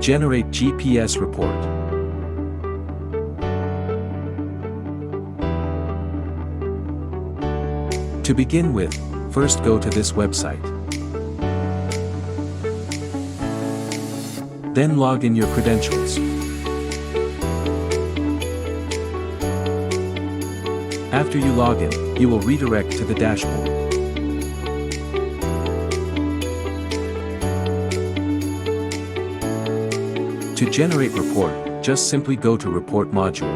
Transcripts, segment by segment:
Generate GPS report. To begin with, first go to this website. Then log in your credentials. After you log in, you will redirect to the dashboard. To generate report, just simply go to Report module.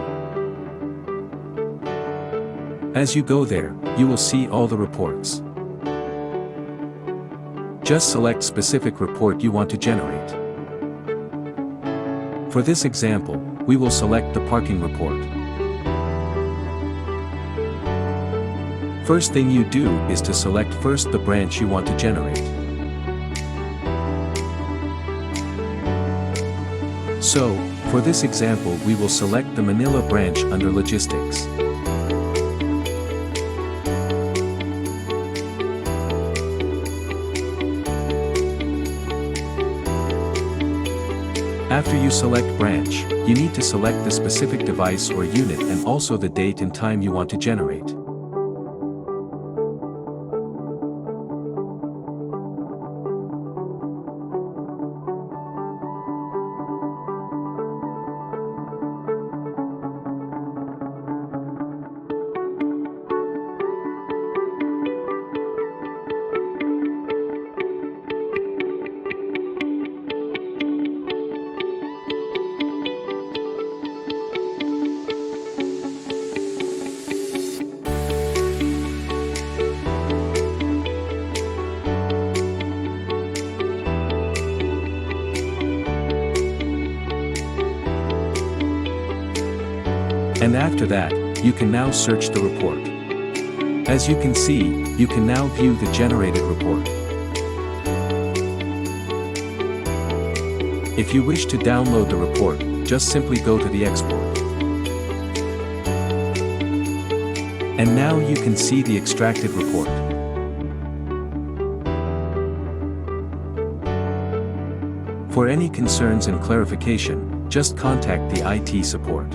As you go there, you will see all the reports. Just select specific report you want to generate. For this example, we will select the parking report. First thing you do is to select first the branch you want to generate. So, for this example we will select the Manila branch under Logistics. After you select branch, you need to select the specific device or unit and also the date and time you want to generate. And after that, you can now search the report. As you can see, you can now view the generated report. If you wish to download the report, just simply go to the export. And now you can see the extracted report. For any concerns and clarification, just contact the IT support.